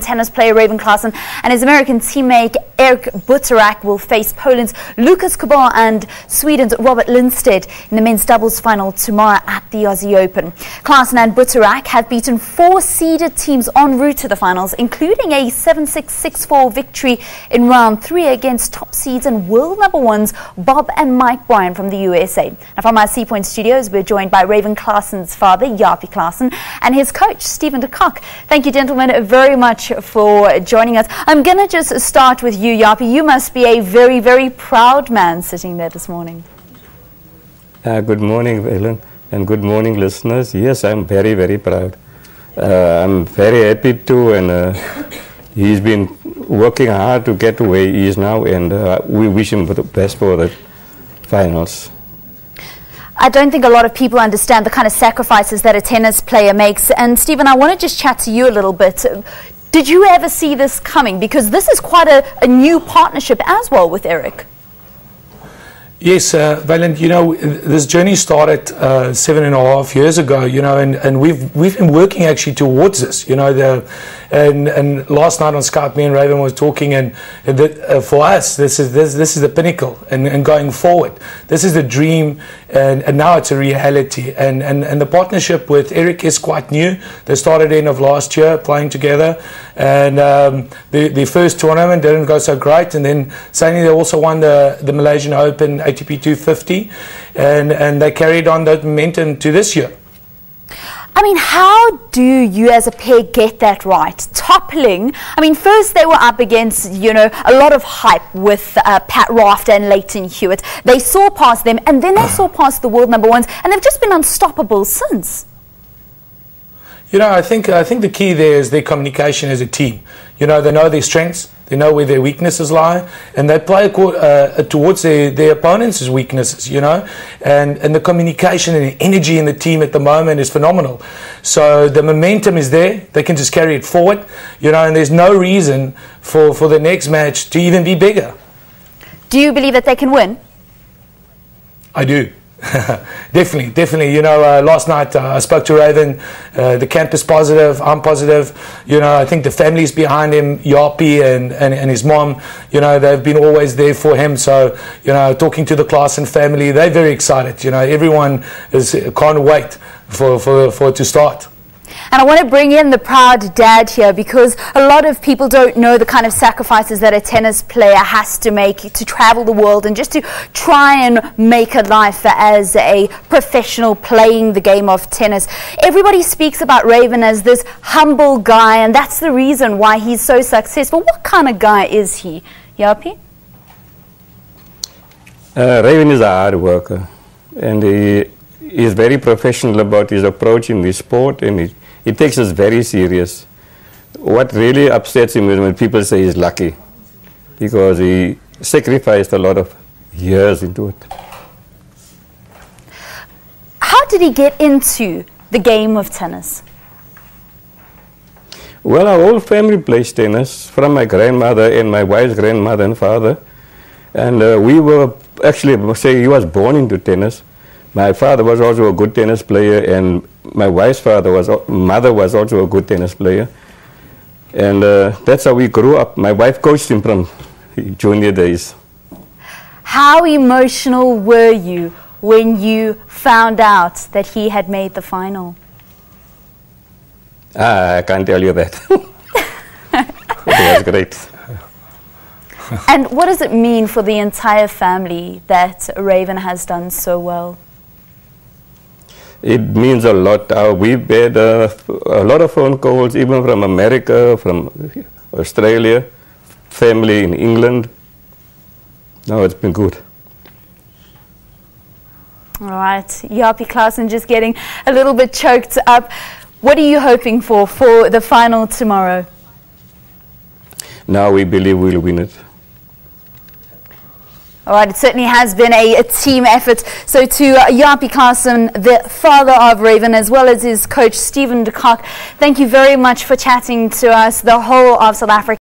Tennis player Raven Klaasen and his American teammate Eric Butorac will face Poland's Lukasz Kubot and Sweden's Robert Lindstedt in the men's doubles final tomorrow at the Aussie Open. Klaasen and Butorac have beaten 4 seeded teams en route to the finals, including a 7-6, 6-4 victory in round 3 against top seeds and world number 1s Bob and Mike Bryan from the USA. Now, from our Sea Point studios, we're joined by Raven Klaasen's father, Japie Klaasen, and his coach, Stephan de Kock. Thank you, gentlemen, very much for joining us. I'm going to just start with you, Japie. You must be a very, very proud man sitting there this morning. Good morning, Ellen, and good morning, listeners. Yes, I'm very, very proud. I'm very happy too, and he's been working hard to get to where he is now, and we wish him the best for the finals. I don't think a lot of people understand the kind of sacrifices that a tennis player makes. And Stephan, I want to just chat to you a little bit. Did you ever see this coming? Because this is quite a new partnership as well with Eric. Yes, Valen, you know, this journey started 7.5 years ago, you know, and we've been working actually towards this, you know, and last night on Skype, me and Raven was talking, and for us, this is the pinnacle, and going forward, this is the dream, and now it's a reality, and the partnership with Eric is quite new. They started end of last year playing together, and the first tournament didn't go so great, and then suddenly they also won the Malaysian Open ATP 250, and they carried on that momentum to this year. I mean, how do you as a pair get that right? Toppling, I mean, first they were up against, you know, a lot of hype with Pat Rafter and Leighton Hewitt. They saw past them, and then they saw past the world number 1s, and they've just been unstoppable since. You know, I think the key there is their communication as a team. You know, they know their strengths, they know where their weaknesses lie, and they play towards their opponents' weaknesses, you know. And the communication and the energy in the team at the moment is phenomenal. So the momentum is there. They can just carry it forward, you know, and there's no reason for the next match to even be bigger. Do you believe that they can win? I do. Definitely. You know, last night I spoke to Raven. The camp is positive. I'm positive. You know, I think the family's behind him, Japie and his mom. You know, they've been always there for him. So, you know, talking to the Klaasen family, they're very excited. You know, everyone can't wait for it to start. And I want to bring in the proud dad here, because a lot of people don't know the kind of sacrifices that a tennis player has to make to travel the world and just to try and make a life as a professional playing the game of tennis. Everybody speaks about Raven as this humble guy, and that's the reason why he's so successful. What kind of guy is he, Japie? Raven is a hard worker, and he is very professional about his approach in the sport, and he takes us very serious. What really upsets him is when people say he's lucky, because he sacrificed a lot of years into it. How did he get into the game of tennis? Well, our whole family plays tennis, from my grandmother and my wife's grandmother and father. And we were actually, say he was born into tennis. My father was also a good tennis player, and my wife's mother was also a good tennis player. And that's how we grew up. My wife coached him from junior days. How emotional were you when you found out that he had made the final? I can't tell you that. It was great. And what does it mean for the entire family that Raven has done so well? It means a lot. We've had a lot of phone calls, even from America, from Australia, family in England. No, it's been good. All right, Japie Klaasen just getting a little bit choked up. What are you hoping for the final tomorrow? Now we believe we'll win it. All right, it certainly has been a team effort. So to Japie Klaasen, the father of Raven, as well as his coach, Stephan de Kock, thank you very much for chatting to us, the whole of South Africa.